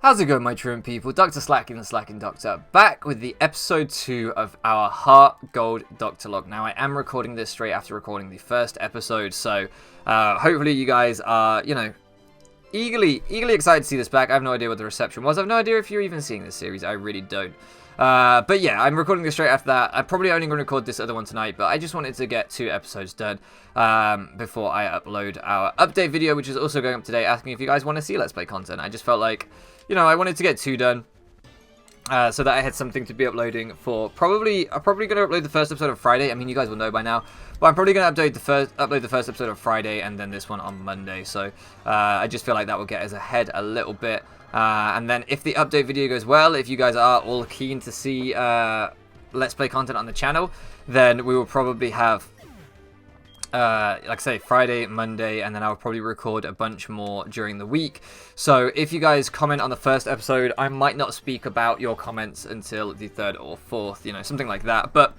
How's it going, my truant people? Dr. Slacking, the Slacking Doctor, back with the episode 2 of our Heart Gold Doctor-Log. Now, I am recording this straight after recording the first episode, so hopefully you guys are, eagerly excited to see this back. I have no idea what the reception was. I have no idea if you're even seeing this series. I really don't. But yeah, I'm recording this straight after that. I'm probably only going to record this other one tonight, but I just wanted to get 2 episodes done before I upload our update video, which is also going up today, asking if you guys want to see Let's Play content. I just felt like, I wanted to get 2 done. So that I had something to be uploading for I'm probably going to upload the first episode on Friday. I mean, you guys will know by now, but I'm probably going to upload the first episode on Friday and then this one on Monday. So I just feel like that will get us ahead a little bit. And then if the update video goes well, if you guys are all keen to see Let's Play content on the channel, then we will probably have, like I say, Friday, Monday, and then I'll probably record a bunch more during the week. So if you guys comment on the first episode, I might not speak about your comments until the 3rd or 4th, something like that. But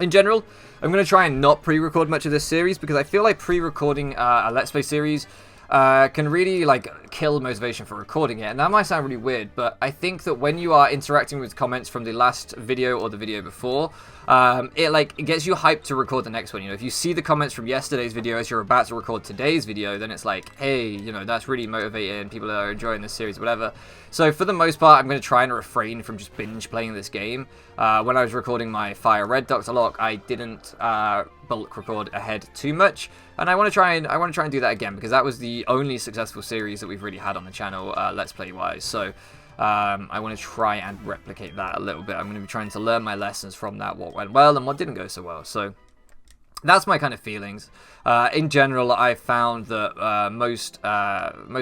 in general, I'm going to try and not pre-record much of this series because I feel like pre-recording a Let's Play series can really kill motivation for recording it, and that might sound really weird, but I think that when you are interacting with comments from the last video or the video before, it gets you hyped to record the next one. If you see the comments from yesterday's video as you're about to record today's video, then it's like, hey, that's really motivating, people are enjoying this series, whatever. So for the most part, I'm going to try and refrain from just binge playing this game. When I was recording my Fire Red Doctor-Log, I didn't bulk record ahead too much, and I want to try and do that again because that was the only successful series that we've really had on the channel, Let's Play wise. So I want to try and replicate that a little bit. I'm going to be trying to learn my lessons from that, what went well and what didn't go so well. So that's my kind of feelings. In general, I found that most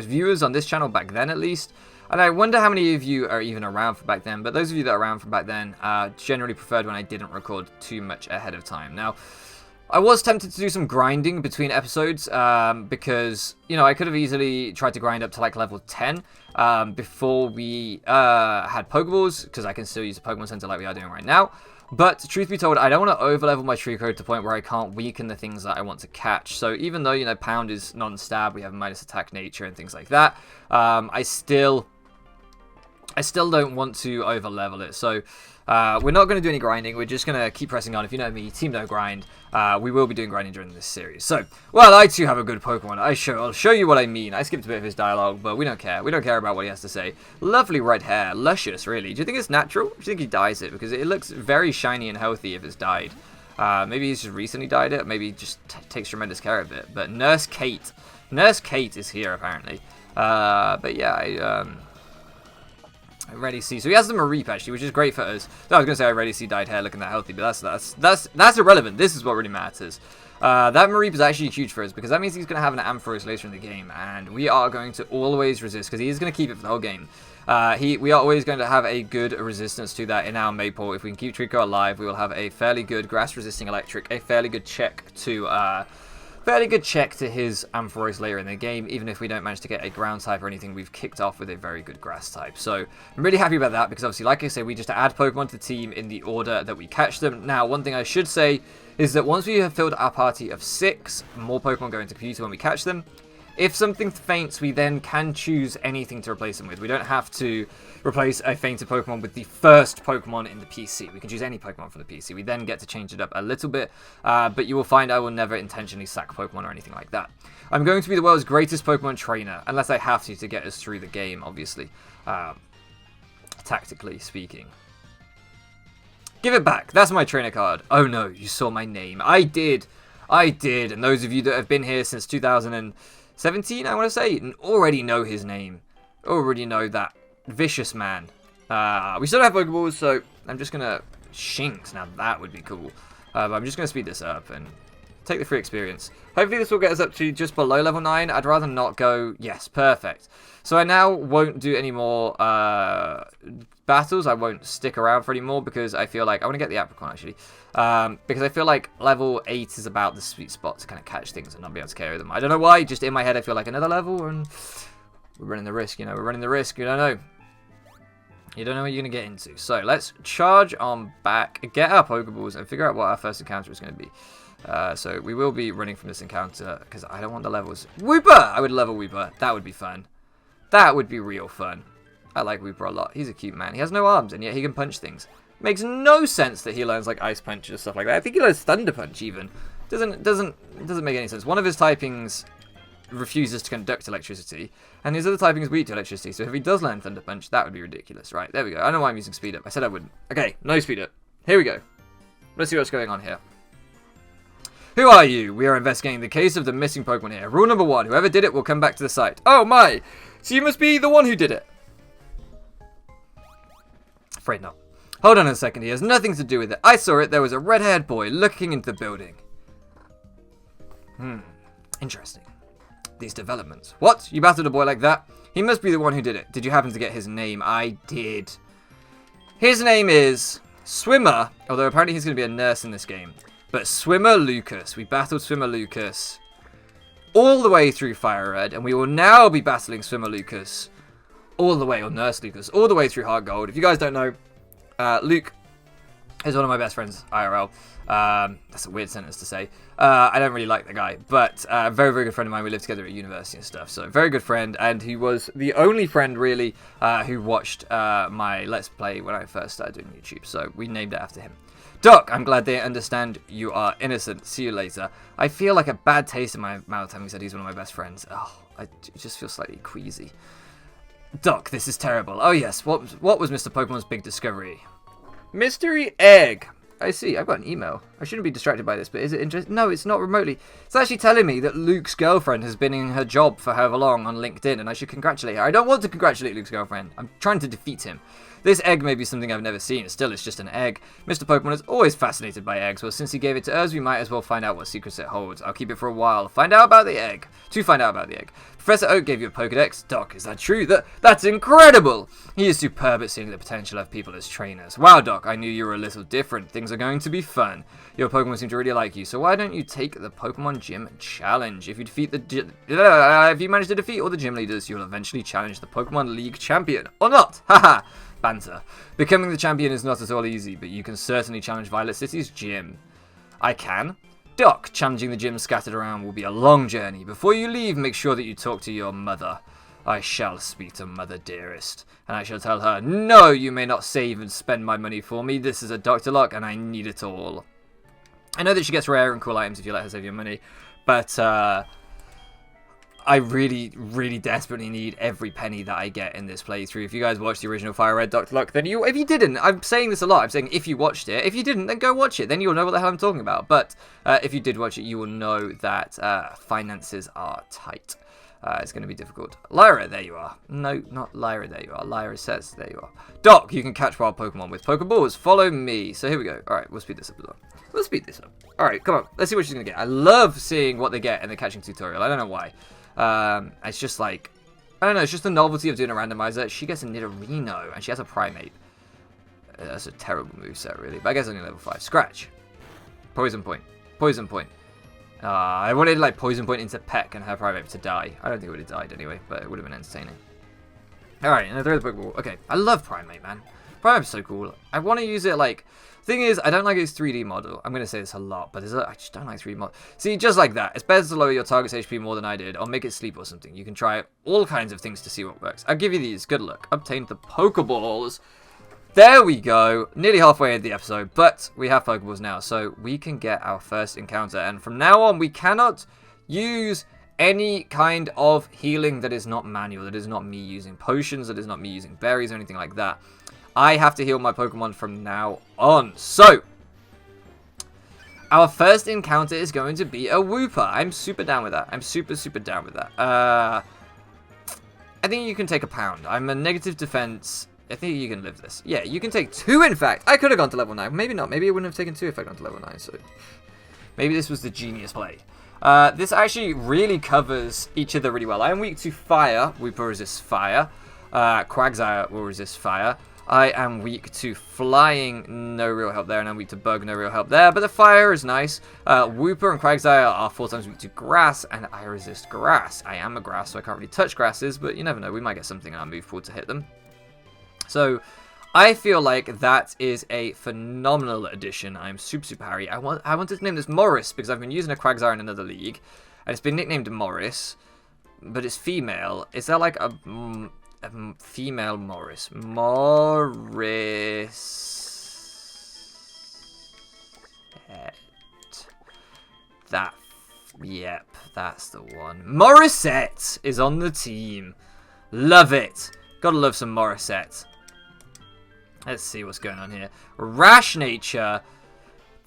viewers on this channel back then, at least, and I wonder how many of you are even around from back then, but those of you that are around from back then generally preferred when I didn't record too much ahead of time. Now, I was tempted to do some grinding between episodes because, I could have easily tried to grind up to level 10 before we had Pokeballs, because I can still use the Pokemon Center like we are doing right now. But truth be told, I don't want to overlevel my tree code to the point where I can't weaken the things that I want to catch. So even though, Pound is non-stab, we have minus attack nature and things like that, I still don't want to overlevel it. So we're not going to do any grinding. We're just going to keep pressing on. If you know me, team no grind. We will be doing grinding during this series. So, well, I too have a good Pokemon. I'll show you what I mean. I skipped a bit of his dialogue, but we don't care. We don't care about what he has to say. Lovely red hair. Luscious, really. Do you think it's natural? Or do you think he dyes it? Because it looks very shiny and healthy if it's dyed. Maybe he's just recently dyed it. Maybe he just takes tremendous care of it. But Nurse Kate is here, apparently. But yeah, I already see. So he has the Mareep, actually, which is great for us. So I was going to say I already see dyed hair looking that healthy, but that's irrelevant. This is what really matters. That Mareep is actually huge for us because that means he's going to have an Ampharos later in the game, and we are going to always resist because he is going to keep it for the whole game. We are always going to have a good resistance to that in our Maypole. If we can keep Trico alive, we will have a fairly good grass-resisting electric, a fairly good check to his Ampharos later in the game. Even if we don't manage to get a ground type or anything, we've kicked off with a very good grass type. So I'm really happy about that because obviously, like I say, we just add Pokemon to the team in the order that we catch them. Now, one thing I should say is that once we have filled our party of 6, more Pokemon go into computer when we catch them. If something faints, we then can choose anything to replace them with. We don't have to replace a fainted Pokemon with the first Pokemon in the PC. We can choose any Pokemon from the PC. We then get to change it up a little bit, but you will find I will never intentionally sack Pokemon or anything like that. I'm going to be the world's greatest Pokemon trainer, unless I have to get us through the game, obviously, tactically speaking. Give it back. That's my trainer card. Oh no, you saw my name. I did. And those of you that have been here since 2017, I want to say, and already know his name. Already know that vicious man. We still don't have Pokeballs, so I'm just going to Shinx. Now that would be cool. But I'm just going to speed this up and take the free experience. Hopefully this will get us up to just below level 9. I'd rather not go... Yes, perfect. So I now won't do any more battles. I won't stick around for any more because I feel like... I want to get the Apricot, actually. Because I feel like level 8 is about the sweet spot to kind of catch things and not be able to carry them. I don't know why. Just in my head, I feel like another level and... We're running the risk, We're running the risk. You don't know. You don't know what you're going to get into. So let's charge on back, get our Pokeballs, and figure out what our first encounter is going to be. So we will be running from this encounter because I don't want the levels. Wooper! I would love a Wooper. That would be fun. That would be real fun. I like Wooper a lot. He's a cute man. He has no arms, and yet he can punch things. Makes no sense that he learns like Ice Punch and stuff like that. I think he learns Thunder Punch even. Doesn't make any sense. One of his typings refuses to conduct electricity, and his other typing is weak to electricity. So if he does learn Thunder Punch, that would be ridiculous. Right, there we go. I don't know why I'm using speed up. I said I wouldn't. Okay, no speed up. Here we go. Let's see what's going on here. Who are you? We are investigating the case of the missing Pokemon here. Rule number 1, whoever did it will come back to the site. Oh my! So you must be the one who did it. Afraid not. Hold on a second, he has nothing to do with it. I saw it, there was a red-haired boy looking into the building. Interesting. These developments. What? You battled a boy like that? He must be the one who did it. Did you happen to get his name? I did. His name is Swimmer, although apparently he's going to be a nurse in this game. But Swimmer Lucas. We battled Swimmer Lucas all the way through Fire Red, and we will now be battling Swimmer Lucas all the way, or Nurse Lucas, all the way through Heart Gold. If you guys don't know, Luke is one of my best friends, IRL. That's a weird sentence to say. I don't really like the guy, but very, very good friend of mine. We lived together at university and stuff, so very good friend, and he was the only friend, really, who watched my Let's Play when I first started doing YouTube, so we named it after him. Doc, I'm glad they understand you are innocent. See you later. I feel like a bad taste in my mouth having said he's one of my best friends. Oh, I just feel slightly queasy. Doc, this is terrible. Oh yes, what was Mr. Pokemon's big discovery? Mystery egg. I see, I've got an email. I shouldn't be distracted by this, but is it interesting? No, it's not remotely. It's actually telling me that Luke's girlfriend has been in her job for however long on LinkedIn, and I should congratulate her. I don't want to congratulate Luke's girlfriend. I'm trying to defeat him. This egg may be something I've never seen. Still, it's just an egg. Mr. Pokemon is always fascinated by eggs. Well, since he gave it to us, we might as well find out what secrets it holds. I'll keep it for a while. Find out about the egg. To find out about the egg. Professor Oak gave you a Pokedex. Doc, is that true? That's incredible! He is superb at seeing the potential of people as trainers. Wow, Doc, I knew you were a little different. Things are going to be fun. Your Pokemon seem to really like you, so why don't you take the Pokemon Gym Challenge? If you defeat if you manage to defeat all the gym leaders, you'll eventually challenge the Pokemon League champion. Or not! Haha! Banter. Becoming the champion is not at all easy, but you can certainly challenge Violet City's gym. I can. Doc, challenging the gym scattered around will be a long journey. Before you leave, make sure that you talk to your mother. I shall speak to Mother Dearest, and I shall tell her, no, you may not save and spend my money for me. This is a Dr. Lock, and I need it all. I know that she gets rare and cool items if you let her save your money, but I really, really desperately need every penny that I get in this playthrough. If you guys watched the original Fire Red Dr. Luck, then if you didn't, I'm saying this a lot, I'm saying if you watched it. If you didn't, then go watch it. Then you'll know what the hell I'm talking about. But if you did watch it, you will know that finances are tight. It's going to be difficult. Lyra, there you are. No, not Lyra, there you are. Lyra says, there you are. Doc, you can catch wild Pokemon with Pokeballs. Follow me. So here we go. Alright, we'll speed this up a little. We'll speed this up. Alright, come on. Let's see what she's going to get. I love seeing what they get in the catching tutorial. I don't know why. It's just like, I don't know, it's just the novelty of doing a randomizer. She gets a Nidorino, and she has a Primate. That's a terrible moveset, really, but I guess only level 5. Scratch. Poison Point. Poison Point. I wanted, like, Poison Point into Peck and her Primate to die. I don't think it would have died anyway, but it would have been entertaining. Alright, and I throw the Pokeball. Okay, I love Primate, man. Primate's so cool. I want to use it, like... Thing is, I don't like its 3D model. I'm going to say this a lot, but I just don't like 3D model. See, just like that. It's better to lower your target's HP more than I did, or make it sleep or something. You can try all kinds of things to see what works. I'll give you these. Good luck. Obtained the Pokeballs. There we go. Nearly halfway into the episode, but we have Pokeballs now, so we can get our first encounter. And from now on, we cannot use any kind of healing that is not manual, that is not me using potions, that is not me using berries or anything like that. I have to heal my Pokemon from now on. So, our first encounter is going to be a Wooper. I'm super down with that. I'm super, super down with that. I think you can take a pound. I'm a negative defense. I think you can live this. Yeah, you can take 2, in fact. I could have gone to level 9. Maybe not. Maybe I wouldn't have taken 2 if I'd gone to level 9. So, maybe this was the genius play. This actually really covers each other really well. I am weak to fire. Wooper resists fire. Quagsire will resist fire. I am weak to flying, no real help there, and I'm weak to bug, no real help there, but the fire is nice. Wooper and Quagsire are 4 times weak to grass, and I resist grass. I am a grass, so I can't really touch grasses, but you never know, we might get something in our move pool to hit them. So, I feel like that is a phenomenal addition. I'm super, super happy. I wanted to name this Morris, because I've been using a Quagsire in another league, and it's been nicknamed Morris, but it's female. Is there like a... female Morris. Morris. Yep, that's the one. Morissette is on the team. Love it. Gotta love some Morissette. Let's see what's going on here. Rash nature.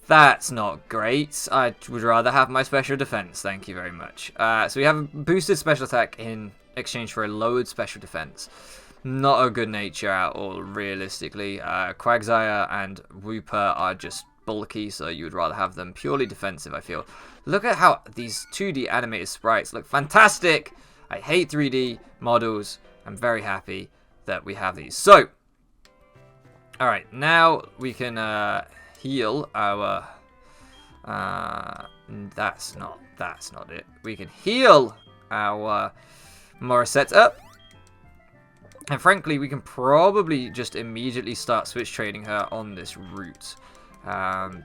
That's not great. I would rather have my special defense. Thank you very much. So we have a boosted special attack in exchange for a lowered special defense. Not a good nature at all, realistically. Quagsire and Wooper are just bulky, so you would rather have them purely defensive, I feel. Look at how these 2D animated sprites look fantastic. I hate 3D models. I'm very happy that we have these. So, alright, now we can heal our... that's not it. We can heal our Morissette up. And frankly, we can probably just immediately start switch trading her on this route.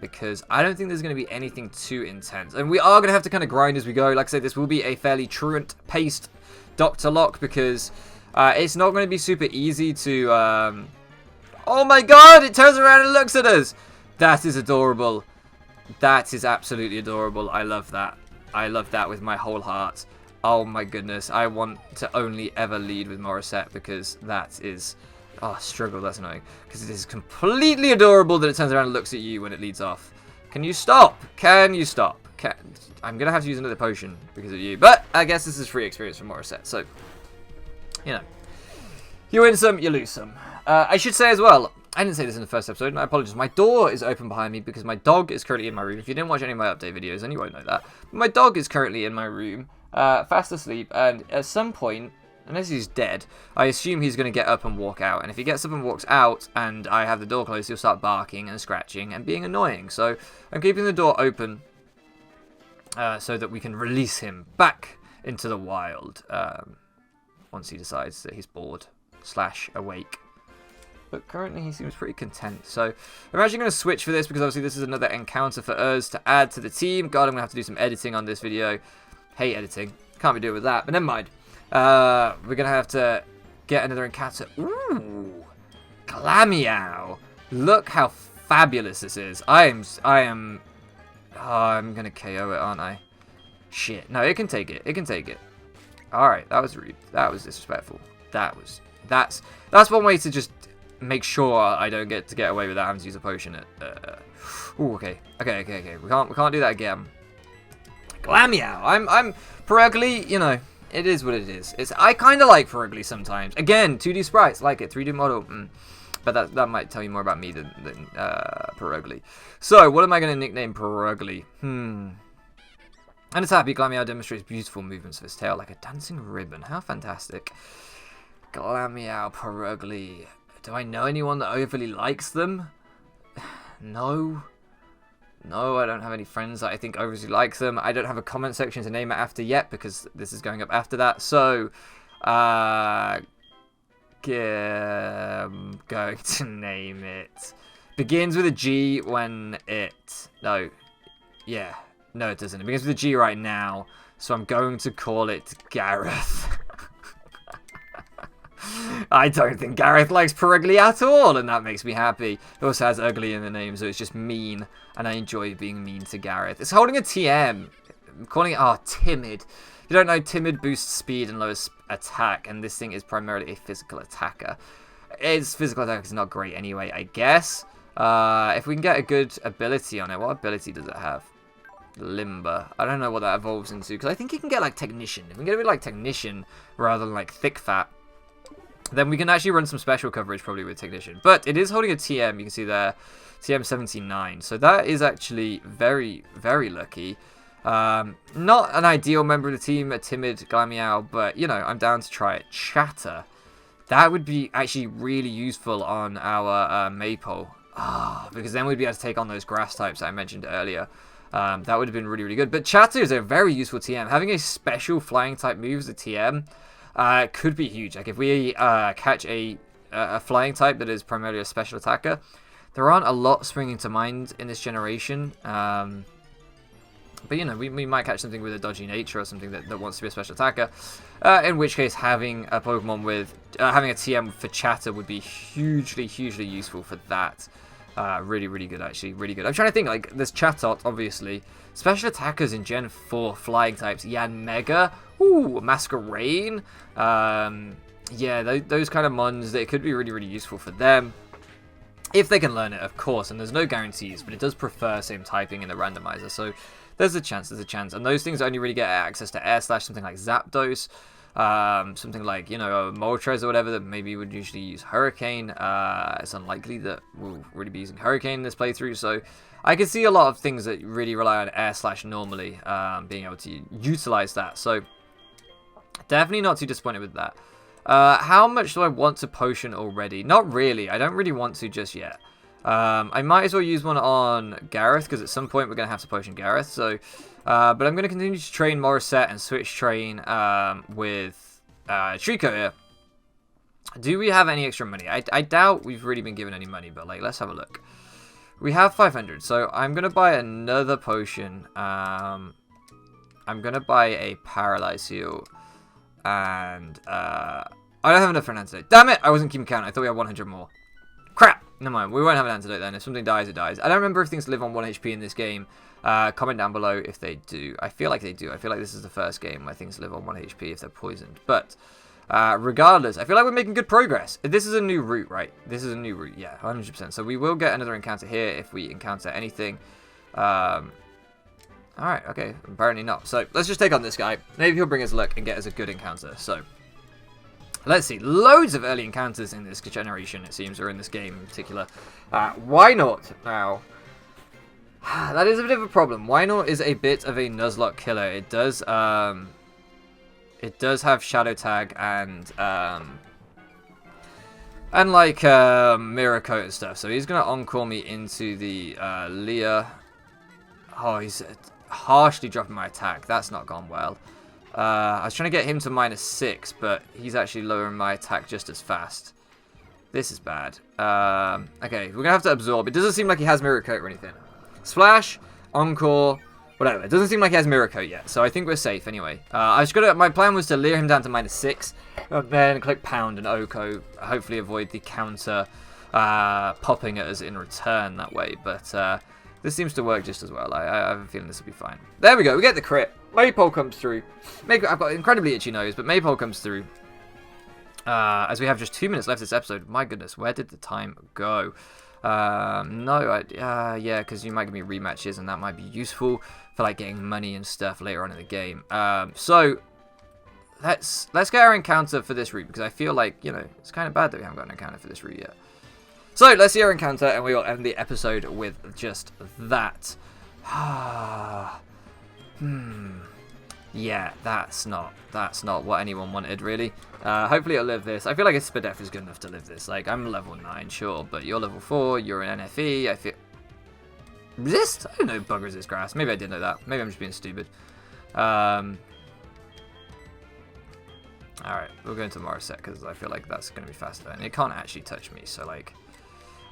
Because I don't think there's going to be anything too intense. And we are going to have to kind of grind as we go. Like I said, this will be a fairly truant-paced Dr. Lock because it's not going to be super easy to... Oh my god, it turns around and looks at us! That is adorable. That is absolutely adorable. I love that. I love that with my whole heart. Oh my goodness, I want to only ever lead with Morissette because that is... Oh, struggle, that's annoying. Because it is completely adorable that it turns around and looks at you when it leads off. Can you stop? Can you stop? I'm going to have to use another potion because of you. But I guess this is free experience from Morissette. So, you know. You win some, you lose some. I should say as well, I didn't say this in the first episode, and I apologize. My door is open behind me because my dog is currently in my room. If you didn't watch any of my update videos, then you won't know that. But my dog is currently in my room, fast asleep, and at some point... Unless he's dead, I assume he's going to get up and walk out. And if he gets up and walks out and I have the door closed, he'll start barking and scratching and being annoying. So I'm keeping the door open so that we can release him back into the wild once he decides that he's bored / awake. But currently he seems pretty content. So I'm actually going to switch for this because obviously this is another encounter for us to add to the team. God, I'm going to have to do some editing on this video. Hate editing. Can't be doing with that, but never mind. We're going to have to get another encounter. Ooh, Glameow. Look how fabulous this is. I'm going to KO it, aren't I? Shit. No, it can take it. It can take it. Alright, that was rude. That was disrespectful. That's one way to just make sure I don't get away without having to use a potion. Ooh, okay. Okay. We can't do that again. Glameow. I'm Perugly, you know. It is what it is. I kind of like Perugly sometimes. Again, 2D sprites, like it. 3D model, But that might tell you more about me than Perugly. So, what am I going to nickname Perugly? And it's happy. Glameow demonstrates beautiful movements of his tail like a dancing ribbon. How fantastic. Glameow, Perugly. Do I know anyone that overly likes them? No. No, I don't have any friends that I think overly like them. I don't have a comment section to name it after yet because this is going up after that. So, I'm going to name it. Begins with a G when it... No. Yeah. No, it doesn't. It begins with a G right now. So I'm going to call it Gareth. I don't think Gareth likes Perugly at all, and that makes me happy. It also has ugly in the name, so it's just mean, and I enjoy being mean to Gareth. It's holding a TM. I'm calling it, timid. If you don't know, timid boosts speed and lowers attack, and this thing is primarily a physical attacker. Its physical attack is not great anyway, I guess. If we can get a good ability on it, what ability does it have? Limber. I don't know what that evolves into, because I think you can get, like, Technician. If we can get a bit like Technician, rather than, like, Thick Fat, then we can actually run some special coverage probably with Technician. But it is holding a TM, you can see there, TM 79. So that is actually very, very lucky. Not an ideal member of the team, a timid Glameow, but, you know, I'm down to try it. Chatter. That would be actually really useful on our Maypole. Because then we'd be able to take on those grass types that I mentioned earlier. That would have been really, really good. But Chatter is a very useful TM. Having a special flying type move as a TM could be huge. Like if we catch a flying type that is primarily a special attacker, there aren't a lot springing to mind in this generation. But, you know, we might catch something with a dodgy nature or something that wants to be a special attacker. In which case, having a Pokemon with... having a TM for Chatter would be hugely, hugely useful for that. Really, really good, actually. Really good. I'm trying to think, like, there's Chatot, obviously. Special attackers in Gen 4, flying types. Yanmega. Ooh, Masquerain. Yeah, those kind of mons, they could be really, really useful for them. If they can learn it, of course. And there's no guarantees, but it does prefer same typing in the randomizer. So there's a chance, And those things only really get access to Air Slash, something like Zapdos. Something like, you know, Moltres or whatever that maybe would usually use Hurricane. It's unlikely that we'll really be using Hurricane in this playthrough, so I can see a lot of things that really rely on Air Slash normally, being able to utilize that, so definitely not too disappointed with that. How much do I want to potion already? Not really. I don't really want to just yet. I might as well use one on Gareth, because at some point we're going to have to potion Gareth, so... but I'm going to continue to train Morissette and switch train with Trico here. Do we have any extra money? I doubt we've really been given any money, but like, let's have a look. We have 500, so I'm going to buy another potion. I'm going to buy a Paralyze Heal, and I don't have enough for an antidote. Damn it! I wasn't keeping count. I thought we had 100 more. Crap! Never mind. We won't have an antidote then. If something dies, it dies. I don't remember if things live on 1 HP in this game. Comment down below if they do. I feel like they do. I feel like this is the first game where things live on 1 HP if they're poisoned. But regardless, I feel like we're making good progress. This is a new route, right? This is a new route. Yeah, 100%. So we will get another encounter here if we encounter anything. Alright, okay. Apparently not. So let's just take on this guy. Maybe he'll bring us luck and get us a good encounter. So let's see. Loads of early encounters in this generation, it seems, or in this game in particular. Why not now? That is a bit of a problem. Wynor is a bit of a Nuzlocke killer. It does have Shadow Tag and like Mirror Coat and stuff. So he's gonna encore me into the Leah. Oh, he's harshly dropping my attack. That's not gone well. I was trying to get him to -6, but he's actually lowering my attack just as fast. This is bad. Okay, we're gonna have to absorb. It doesn't seem like he has Mirror Coat or anything. Splash, Encore, whatever. It doesn't seem like he has Mirror Coat yet, so I think we're safe anyway. My plan was to lure him down to -6, and then click Pound and Oko, hopefully avoid the counter popping at us in return that way, but this seems to work just as well. I have a feeling this will be fine. There we go, we get the crit. Maypole comes through. I've got an incredibly itchy nose, but Maypole comes through. As we have just 2 minutes left this episode. My goodness, where did the time go? No, yeah, because you might give me rematches, and that might be useful for like getting money and stuff later on in the game. So let's get our encounter for this route, because I feel like, you know, it's kind of bad that we haven't got an encounter for this route yet. So let's see our encounter, and we will end the episode with just that. Yeah, that's not what anyone wanted, really. Hopefully it'll live this. I feel like a Spadef is good enough to live this. Like, I'm level 9, sure, but you're level 4, you're an NFE, I feel... Resist? I don't know bug resist grass. Maybe I did know that. Maybe I'm just being stupid. Alright, we'll go into Morissette, because I feel like that's going to be faster. And it can't actually touch me, so like...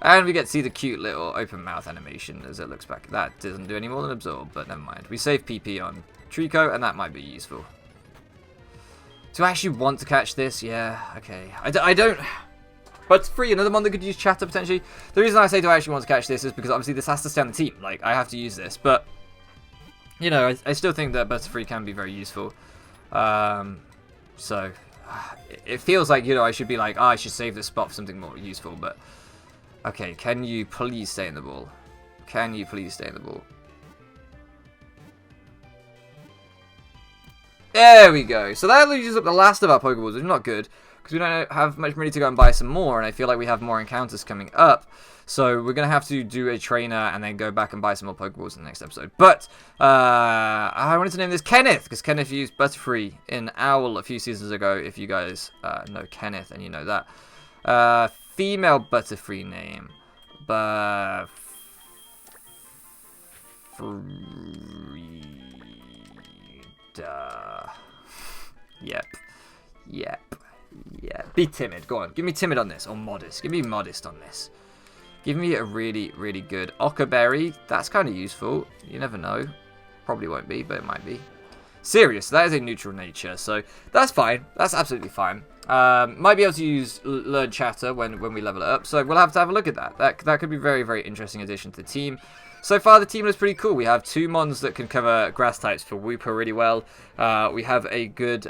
And we get to see the cute little open mouth animation as it looks back. That doesn't do any more than absorb, but never mind. We save PP on Trico, and that might be useful. Do I actually want to catch this? Yeah, okay. I don't... But it's free, another one that could use Chatter potentially. The reason I say do I actually want to catch this is because obviously this has to stay on the team. Like, I have to use this, but... You know, I still think that Butterfree can be very useful. So... It feels like, you know, I should be like, I should save this spot for something more useful, but... Okay, can you please stay in the ball? Can you please stay in the ball? There we go. So that uses up the last of our Pokeballs, which is not good, because we don't have much money to go and buy some more, and I feel like we have more encounters coming up. So we're going to have to do a trainer and then go back and buy some more Pokeballs in the next episode. But I wanted to name this Kenneth, because Kenneth used Butterfree in Owl a few seasons ago, if you guys know Kenneth and you know that. Female Butterfree name. Yep. Be timid. Go on. Give me timid on this. Or modest. Give me modest on this. Give me a really, really good Ockerberry. That's kind of useful. You never know. Probably won't be, but it might be. Serious, that is a neutral nature, so that's fine. That's absolutely fine. Might be able to use learn chatter when we level it up, so we'll have to have a look at that. That could be very, very interesting addition to the team. So far, the team looks pretty cool. We have 2 mons that can cover grass types for Wooper really well. We have a good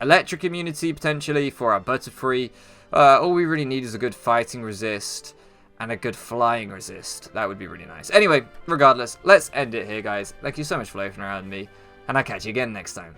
electric immunity, potentially, for our Butterfree. All we really need is a good fighting resist and a good flying resist. That would be really nice. Anyway, regardless, let's end it here, guys. Thank you so much for loafing around with me, and I'll catch you again next time.